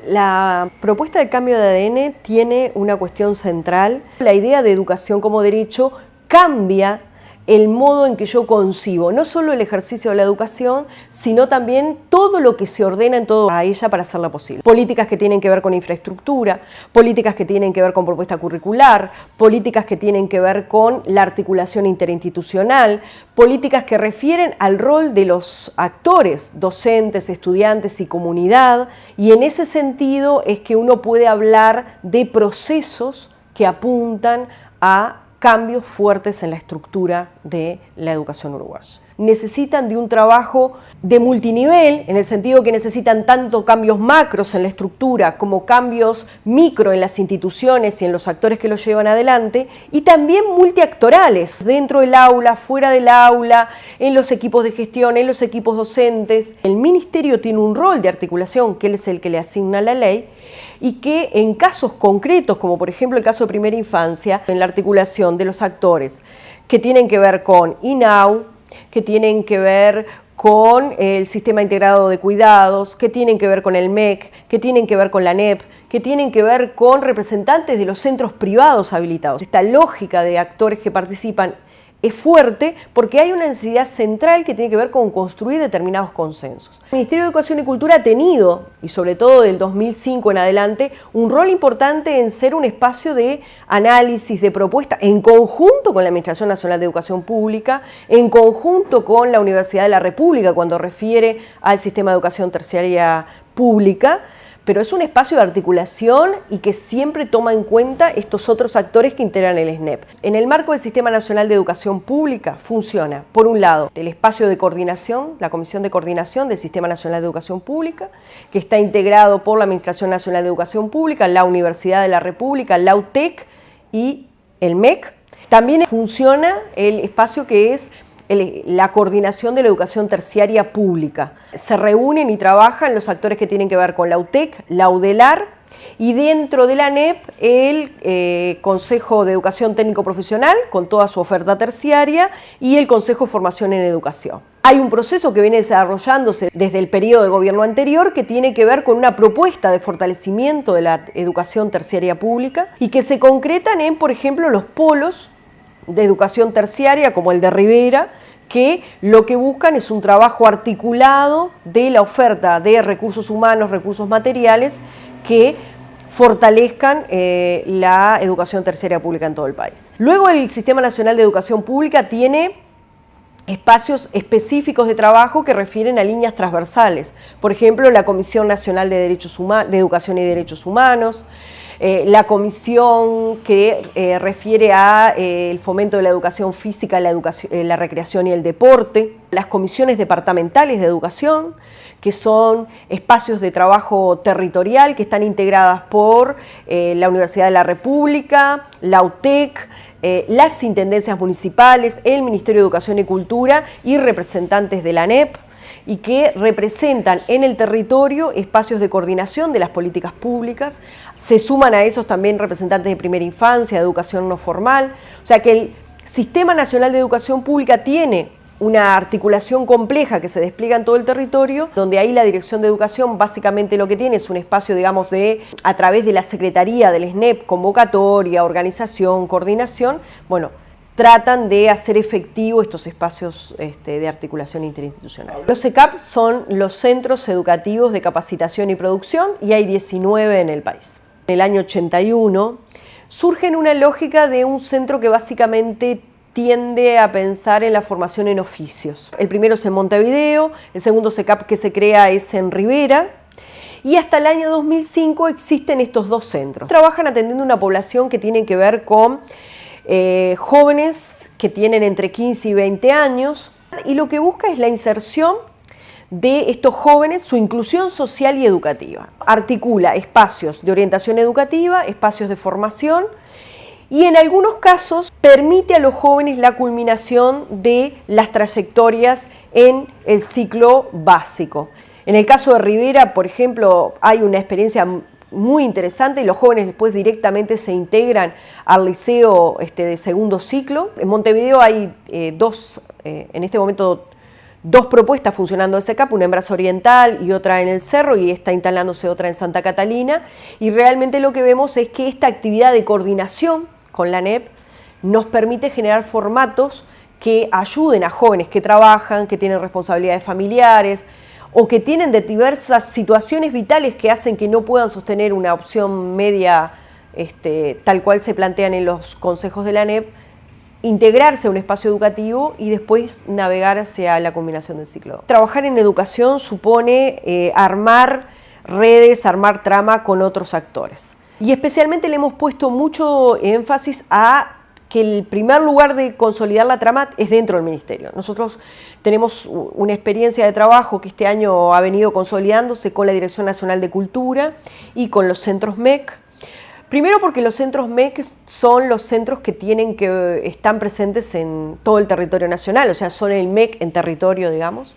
La propuesta de cambio de ADN tiene una cuestión central. La idea de educación como derecho cambia el modo en que yo concibo no solo el ejercicio de la educación, sino también todo lo que se ordena en todo a ella para hacerla posible. Políticas que tienen que ver con infraestructura, políticas que tienen que ver con propuesta curricular, políticas que tienen que ver con la articulación interinstitucional, políticas que refieren al rol de los actores, docentes, estudiantes y comunidad, y en ese sentido es que uno puede hablar de procesos que apuntan a cambios fuertes en la estructura de la educación uruguaya. Necesitan de un trabajo de multinivel, en el sentido que necesitan tanto cambios macros en la estructura como cambios micro en las instituciones y en los actores que lo llevan adelante, y también multiactorales, dentro del aula, fuera del aula, en los equipos de gestión, en los equipos docentes. El ministerio tiene un rol de articulación, que él es el que le asigna la ley, y que en casos concretos, como por ejemplo el caso de primera infancia, en la articulación de los actores que tienen que ver con INAU, que tienen que ver con el Sistema Integrado de Cuidados, que tienen que ver con el MEC, que tienen que ver con la ANEP, que tienen que ver con representantes de los centros privados habilitados. Esta lógica de actores que participan es fuerte porque hay una necesidad central que tiene que ver con construir determinados consensos. El Ministerio de Educación y Cultura ha tenido, y sobre todo del 2005 en adelante, un rol importante en ser un espacio de análisis, de propuesta, en conjunto con la Administración Nacional de Educación Pública, en conjunto con la Universidad de la República cuando refiere al sistema de educación terciaria pública, pero es un espacio de articulación y que siempre toma en cuenta estos otros actores que integran el SNEP. En el marco del Sistema Nacional de Educación Pública funciona, por un lado, el espacio de coordinación, la Comisión de Coordinación del Sistema Nacional de Educación Pública, que está integrado por la Administración Nacional de Educación Pública, la Universidad de la República, la UTEC y el MEC. También funciona el espacio que es la coordinación de la educación terciaria pública. Se reúnen y trabajan los actores que tienen que ver con la UTEC, la UDELAR y dentro de la ANEP el Consejo de Educación Técnico Profesional con toda su oferta terciaria y el Consejo de Formación en Educación. Hay un proceso que viene desarrollándose desde el periodo de gobierno anterior que tiene que ver con una propuesta de fortalecimiento de la educación terciaria pública y que se concretan en, por ejemplo, los polos de educación terciaria como el de Rivera, que lo que buscan es un trabajo articulado de la oferta de recursos humanos, recursos materiales que fortalezcan la educación terciaria pública en todo el país. Luego el Sistema Nacional de Educación Pública tiene espacios específicos de trabajo que refieren a líneas transversales. Por ejemplo, la Comisión Nacional de Educación y Derechos Humanos, la comisión que refiere a el fomento de la educación física, la recreación y el deporte, las comisiones departamentales de educación, que son espacios de trabajo territorial que están integradas por la Universidad de la República, la UTEC, las intendencias municipales, el Ministerio de Educación y Cultura y representantes de la ANEP, y que representan en el territorio espacios de coordinación de las políticas públicas. Se suman a esos también representantes de primera infancia, de educación no formal. O sea que el Sistema Nacional de Educación Pública tiene una articulación compleja que se despliega en todo el territorio, donde ahí la Dirección de Educación básicamente lo que tiene es un espacio, digamos, a través de la Secretaría del SNEP, convocatoria, organización, coordinación, tratan de hacer efectivo estos espacios de articulación interinstitucional. Los CECAP son los Centros Educativos de Capacitación y Producción y hay 19 en el país. En el año 81 surge en una lógica de un centro que básicamente tiende a pensar en la formación en oficios. El primero es en Montevideo, el segundo CECAP que se crea es en Rivera, y hasta el año 2005 existen estos dos centros. Trabajan atendiendo una población que tiene que ver con jóvenes que tienen entre 15 y 20 años, y lo que busca es la inserción de estos jóvenes, su inclusión social y educativa. Articula espacios de orientación educativa, espacios de formación, y en algunos casos permite a los jóvenes la culminación de las trayectorias en el ciclo básico. En el caso de Rivera, por ejemplo, hay una experiencia muy interesante y los jóvenes después directamente se integran al liceo de segundo ciclo. En Montevideo hay en este momento 2 propuestas funcionando de SECAP, una en Brazo Oriental y otra en el Cerro, y está instalándose otra en Santa Catalina, y realmente lo que vemos es que esta actividad de coordinación con la ANEP nos permite generar formatos que ayuden a jóvenes que trabajan, que tienen responsabilidades familiares o que tienen de diversas situaciones vitales que hacen que no puedan sostener una opción media tal cual se plantean en los consejos de la ANEP, integrarse a un espacio educativo y después navegar hacia la combinación del ciclo. Trabajar en educación supone armar redes, armar trama con otros actores. Y especialmente le hemos puesto mucho énfasis a que el primer lugar de consolidar la trama es dentro del ministerio. Nosotros tenemos una experiencia de trabajo que este año ha venido consolidándose con la Dirección Nacional de Cultura y con los centros MEC. Primero porque los centros MEC son los centros que están presentes en todo el territorio nacional, o sea, son el MEC en territorio, digamos.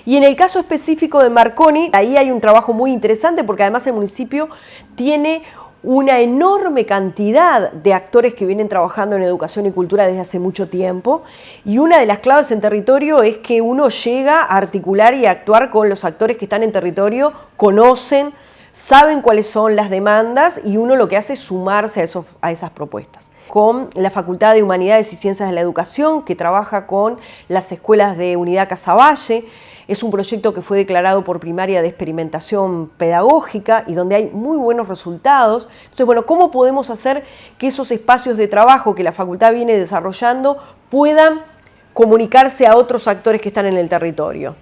Y en el caso específico de Marconi, ahí hay un trabajo muy interesante porque además el municipio tiene una enorme cantidad de actores que vienen trabajando en educación y cultura desde hace mucho tiempo, y una de las claves en territorio es que uno llega a articular y a actuar con los actores que están en territorio, conocen, saben cuáles son las demandas, y uno lo que hace es sumarse a esas propuestas. Con la Facultad de Humanidades y Ciencias de la Educación, que trabaja con las escuelas de Unidad Casaballe. Es un proyecto que fue declarado por primaria de experimentación pedagógica y donde hay muy buenos resultados. Entonces, bueno, ¿cómo podemos hacer que esos espacios de trabajo que la facultad viene desarrollando puedan comunicarse a otros actores que están en el territorio?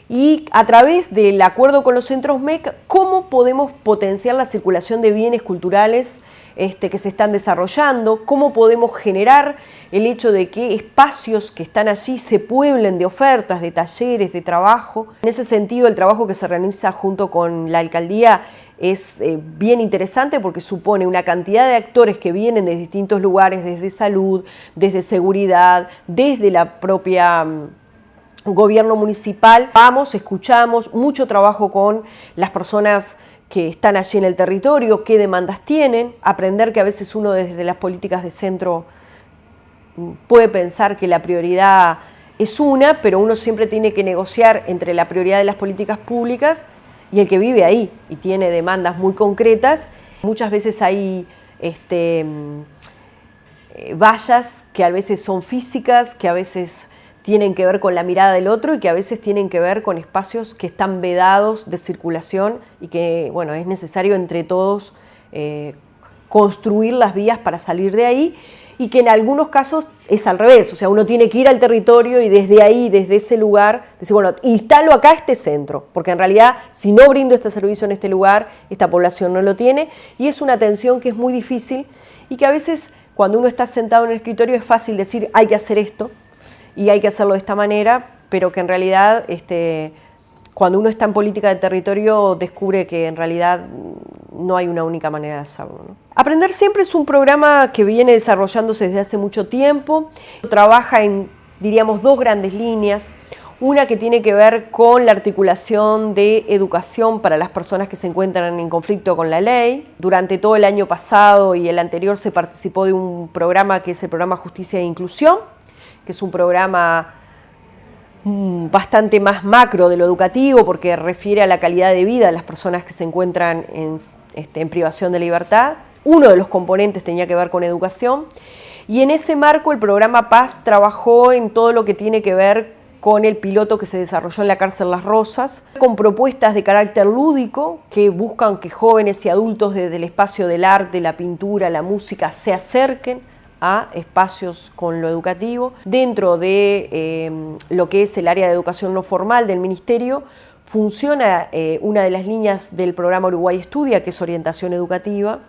Y a través del acuerdo con los centros MEC, ¿cómo podemos potenciar la circulación de bienes culturales que se están desarrollando? ¿Cómo podemos generar el hecho de que espacios que están allí se pueblen de ofertas, de talleres, de trabajo? En ese sentido, el trabajo que se realiza junto con la alcaldía es bien interesante porque supone una cantidad de actores que vienen de distintos lugares, desde salud, desde seguridad, desde la propia gobierno municipal. Vamos, escuchamos, mucho trabajo con las personas que están allí en el territorio, qué demandas tienen, aprender que a veces uno desde las políticas de centro puede pensar que la prioridad es una, pero uno siempre tiene que negociar entre la prioridad de las políticas públicas y el que vive ahí y tiene demandas muy concretas. Muchas veces hay vallas que a veces son físicas, que a veces tienen que ver con la mirada del otro y que a veces tienen que ver con espacios que están vedados de circulación y que, bueno, es necesario entre todos construir las vías para salir de ahí, y que en algunos casos es al revés, o sea, uno tiene que ir al territorio y desde ahí, desde ese lugar, decir, bueno, instalo acá este centro, porque en realidad si no brindo este servicio en este lugar, esta población no lo tiene, y es una tensión que es muy difícil y que a veces cuando uno está sentado en el escritorio es fácil decir hay que hacer esto, y hay que hacerlo de esta manera, pero que en realidad cuando uno está en política de territorio descubre que en realidad no hay una única manera de hacerlo, ¿no? Aprender Siempre es un programa que viene desarrollándose desde hace mucho tiempo, trabaja en, diríamos, 2 grandes líneas. Una que tiene que ver con la articulación de educación para las personas que se encuentran en conflicto con la ley. Durante todo el año pasado y el anterior se participó de un programa que es el programa Justicia e Inclusión, que es un programa bastante más macro de lo educativo porque refiere a la calidad de vida de las personas que se encuentran en privación de libertad. Uno de los componentes tenía que ver con educación, y en ese marco el programa Paz trabajó en todo lo que tiene que ver con el piloto que se desarrolló en la cárcel Las Rosas, con propuestas de carácter lúdico que buscan que jóvenes y adultos desde el espacio del arte, la pintura, la música se acerquen a espacios con lo educativo. Dentro de lo que es el área de educación no formal del Ministerio, funciona una de las líneas del programa Uruguay Estudia, que es orientación educativa,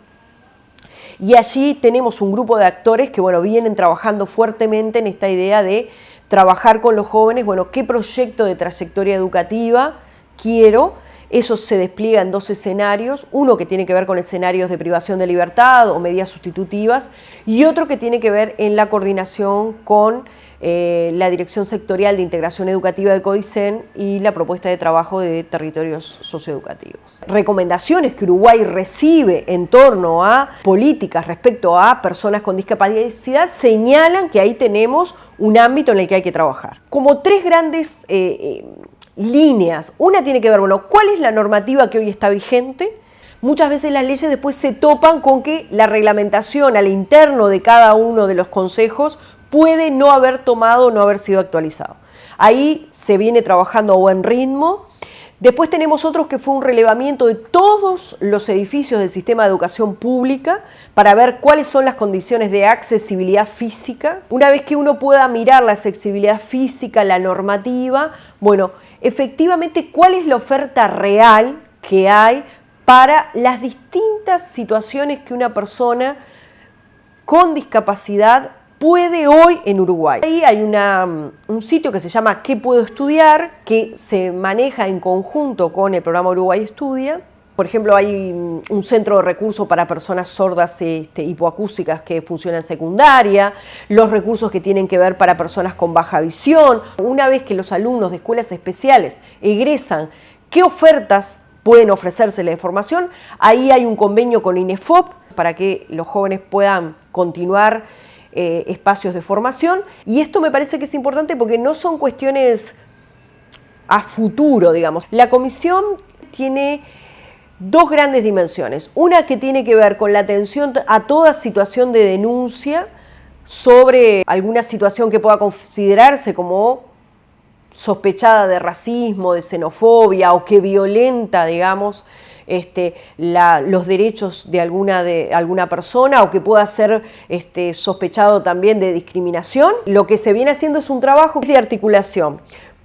y allí tenemos un grupo de actores que, bueno, vienen trabajando fuertemente en esta idea de trabajar con los jóvenes, bueno, qué proyecto de trayectoria educativa quiero, Eso se despliega en 2 escenarios, uno que tiene que ver con escenarios de privación de libertad o medidas sustitutivas y otro que tiene que ver en la coordinación con la Dirección Sectorial de Integración Educativa de CODICEN y la propuesta de trabajo de territorios socioeducativos. Recomendaciones que Uruguay recibe en torno a políticas respecto a personas con discapacidad señalan que ahí tenemos un ámbito en el que hay que trabajar. Como 3 grandes líneas. Una tiene que ver, bueno, ¿cuál es la normativa que hoy está vigente? Muchas veces las leyes después se topan con que la reglamentación al interno de cada uno de los consejos puede no haber tomado o no haber sido actualizado. Ahí se viene trabajando a buen ritmo. Después tenemos otros que fue un relevamiento de todos los edificios del sistema de educación pública para ver cuáles son las condiciones de accesibilidad física. Una vez que uno pueda mirar la accesibilidad física, la normativa, bueno, efectivamente, ¿cuál es la oferta real que hay para las distintas situaciones que una persona con discapacidad puede hoy en Uruguay? Ahí hay un sitio que se llama ¿Qué puedo estudiar?, que se maneja en conjunto con el programa Uruguay Estudia. Por ejemplo, hay un centro de recursos para personas sordas hipoacúsicas que funciona en secundaria, los recursos que tienen que ver para personas con baja visión. Una vez que los alumnos de escuelas especiales egresan, ¿qué ofertas pueden ofrecérsele de formación? Ahí hay un convenio con INEFOP para que los jóvenes puedan continuar espacios de formación. Y esto me parece que es importante porque no son cuestiones a futuro, digamos. La comisión tiene 2 grandes dimensiones. Una que tiene que ver con la atención a toda situación de denuncia sobre alguna situación que pueda considerarse como sospechada de racismo, de xenofobia o que violenta, digamos, los derechos de alguna persona o que pueda ser sospechado también de discriminación. Lo que se viene haciendo es un trabajo de articulación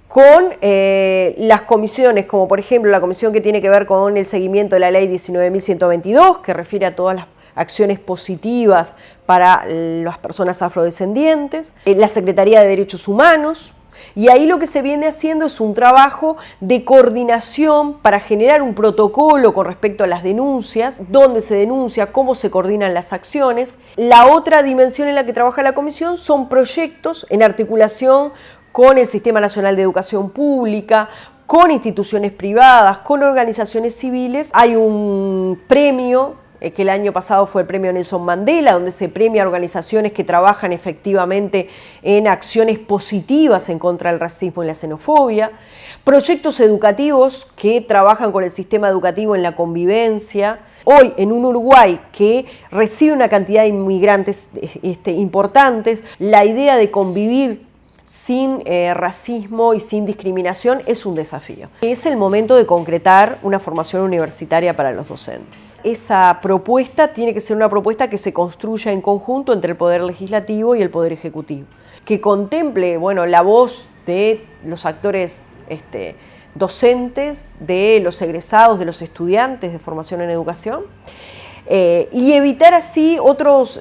con las comisiones, como por ejemplo la comisión que tiene que ver con el seguimiento de la ley 19.122, que refiere a todas las acciones positivas para las personas afrodescendientes, la Secretaría de Derechos Humanos. Y ahí lo que se viene haciendo es un trabajo de coordinación para generar un protocolo con respecto a las denuncias, dónde se denuncia, cómo se coordinan las acciones. La otra dimensión en la que trabaja la comisión son proyectos en articulación con el Sistema Nacional de Educación Pública, con instituciones privadas, con organizaciones civiles. Hay un premio que el año pasado fue el premio Nelson Mandela, donde se premia a organizaciones que trabajan efectivamente en acciones positivas en contra del racismo y la xenofobia, proyectos educativos que trabajan con el sistema educativo en la convivencia. Hoy, en un Uruguay que recibe una cantidad de inmigrantes importantes, la idea de convivir sin racismo y sin discriminación es un desafío. Es el momento de concretar una formación universitaria para los docentes. Esa propuesta tiene que ser una propuesta que se construya en conjunto entre el Poder Legislativo y el Poder Ejecutivo, que contemple, bueno, la voz de los actores docentes, de los egresados, de los estudiantes de formación en educación, y evitar así otras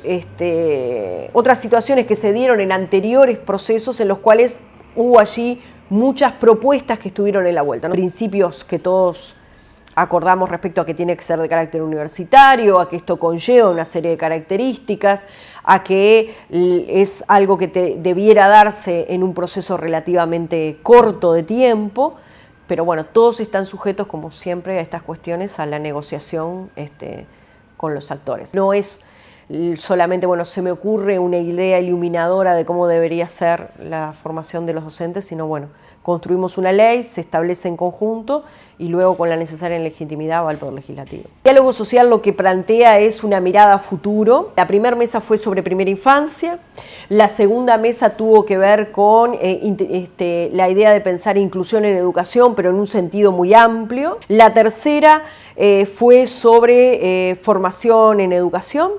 situaciones que se dieron en anteriores procesos en los cuales hubo allí muchas propuestas que estuvieron en la vuelta, ¿no? Principios que todos acordamos respecto a que tiene que ser de carácter universitario, a que esto conlleva una serie de características, a que es algo que debiera darse en un proceso relativamente corto de tiempo, pero bueno, todos están sujetos, como siempre, a estas cuestiones, a la negociación con los actores. No es solamente, bueno, se me ocurre una idea iluminadora de cómo debería ser la formación de los docentes, sino, bueno, construimos una ley, se establece en conjunto y luego con la necesaria legitimidad va al Poder Legislativo. El diálogo social lo que plantea es una mirada a futuro. La primera mesa fue sobre primera infancia, la segunda mesa tuvo que ver con la idea de pensar inclusión en educación, pero en un sentido muy amplio. La tercera fue sobre formación en educación.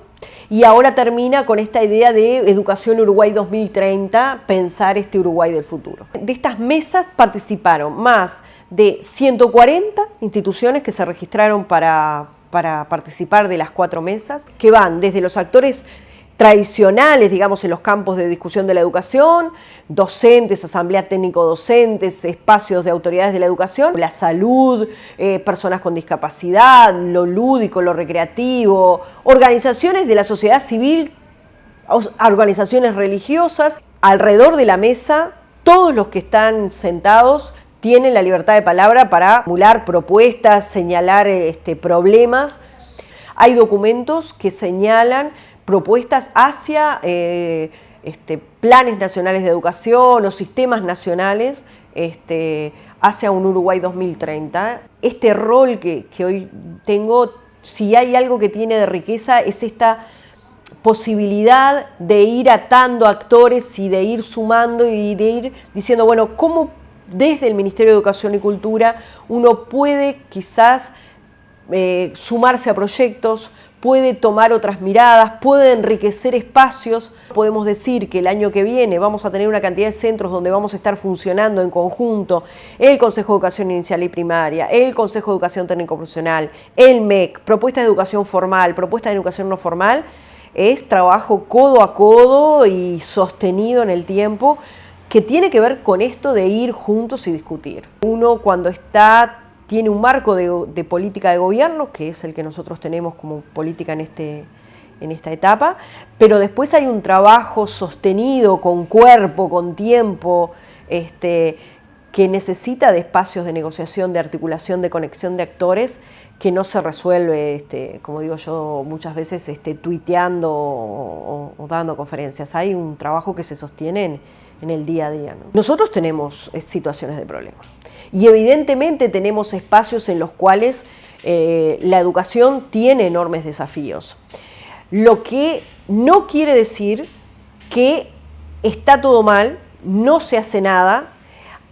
Y ahora termina con esta idea de Educación Uruguay 2030, pensar este Uruguay del futuro. De estas mesas participaron más de 140 instituciones que se registraron para participar de las 4 mesas, que van desde los actores tradicionales, digamos, en los campos de discusión de la educación, docentes, asamblea técnico-docentes, espacios de autoridades de la educación, la salud, personas con discapacidad, lo lúdico, lo recreativo, organizaciones de la sociedad civil, organizaciones religiosas. Alrededor de la mesa, todos los que están sentados tienen la libertad de palabra para formular propuestas, señalar problemas. Hay documentos que señalan propuestas hacia planes nacionales de educación o sistemas nacionales hacia un Uruguay 2030. Este rol que hoy tengo, si hay algo que tiene de riqueza, es esta posibilidad de ir atando actores y de ir sumando y de ir diciendo, bueno, cómo desde el Ministerio de Educación y Cultura uno puede quizás sumarse a proyectos, puede tomar otras miradas, puede enriquecer espacios. Podemos decir que el año que viene vamos a tener una cantidad de centros donde vamos a estar funcionando en conjunto el Consejo de Educación Inicial y Primaria, el Consejo de Educación Técnico Profesional, el MEC, propuestas de educación formal, propuestas de educación no formal. Es trabajo codo a codo y sostenido en el tiempo que tiene que ver con esto de ir juntos y discutir. Uno cuando tiene un marco de política de gobierno, que es el que nosotros tenemos como política en esta etapa, pero después hay un trabajo sostenido, con cuerpo, con tiempo, que necesita de espacios de negociación, de articulación, de conexión de actores, que no se resuelve, como digo yo, muchas veces tuiteando o dando conferencias. Hay un trabajo que se sostiene en el día a día, ¿no? Nosotros tenemos situaciones de problema y evidentemente tenemos espacios en los cuales la educación tiene enormes desafíos. Lo que no quiere decir que está todo mal, no se hace nada.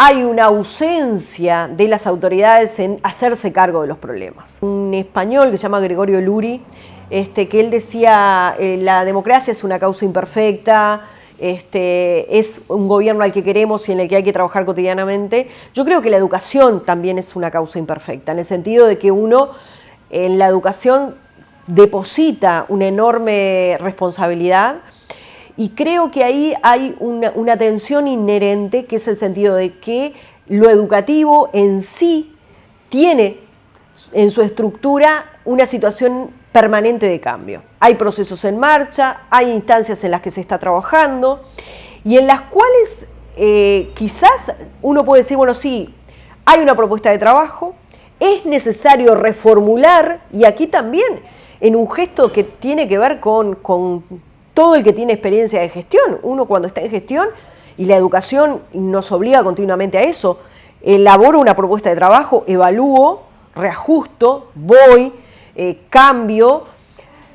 Hay una ausencia de las autoridades en hacerse cargo de los problemas. Un español que se llama Gregorio Luri, que él decía, la democracia es una causa imperfecta, es un gobierno al que queremos y en el que hay que trabajar cotidianamente. Yo creo que la educación también es una causa imperfecta, en el sentido de que uno en la educación deposita una enorme responsabilidad. Y creo que ahí hay una tensión inherente, que es el sentido de que lo educativo en sí tiene en su estructura una situación permanente de cambio. Hay procesos en marcha, hay instancias en las que se está trabajando y en las cuales quizás uno puede decir, bueno, sí, hay una propuesta de trabajo, es necesario reformular, y aquí también en un gesto que tiene que ver con todo el que tiene experiencia de gestión. Uno cuando está en gestión, y la educación nos obliga continuamente a eso, elaboro una propuesta de trabajo, evalúo, reajusto, voy, cambio,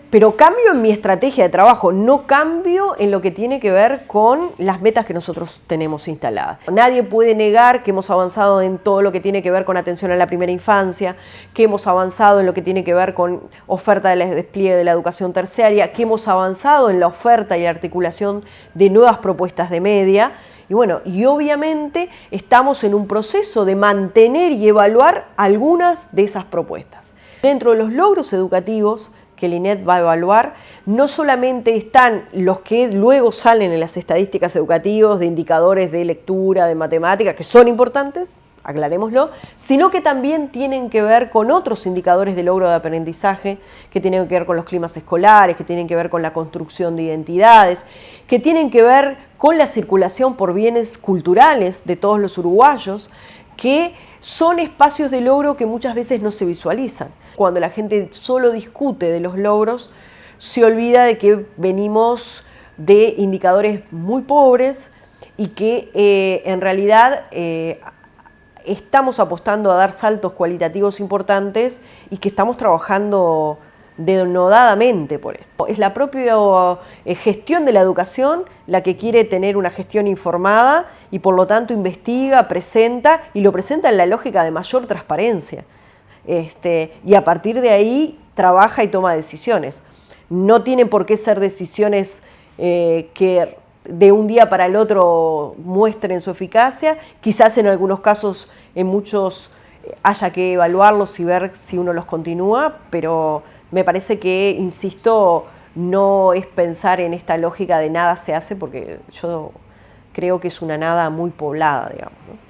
pero cambio en mi estrategia de trabajo, no cambio en lo que tiene que ver con las metas que nosotros tenemos instaladas. Nadie puede negar que hemos avanzado en todo lo que tiene que ver con atención a la primera infancia, que hemos avanzado en lo que tiene que ver con oferta de despliegue de la educación terciaria, que hemos avanzado en la oferta y articulación de nuevas propuestas de media. Y bueno, y obviamente estamos en un proceso de mantener y evaluar algunas de esas propuestas. Dentro de los logros educativos que el INED va a evaluar, no solamente están los que luego salen en las estadísticas educativas de indicadores de lectura, de matemática, que son importantes, aclarémoslo, sino que también tienen que ver con otros indicadores de logro de aprendizaje, que tienen que ver con los climas escolares, que tienen que ver con la construcción de identidades, que tienen que ver con la circulación por bienes culturales de todos los uruguayos, que son espacios de logro que muchas veces no se visualizan. Cuando la gente solo discute de los logros, se olvida de que venimos de indicadores muy pobres y que en realidad estamos apostando a dar saltos cualitativos importantes y que estamos trabajando denodadamente por esto. Es la propia gestión de la educación la que quiere tener una gestión informada y por lo tanto investiga, presenta y lo presenta en la lógica de mayor transparencia. Y a partir de ahí trabaja y toma decisiones. No tienen por qué ser decisiones que de un día para el otro muestren su eficacia. Quizás en algunos casos, en muchos, haya que evaluarlos y ver si uno los continúa, pero me parece que, insisto, no es pensar en esta lógica de nada se hace, porque yo creo que es una nada muy poblada, digamos, ¿no?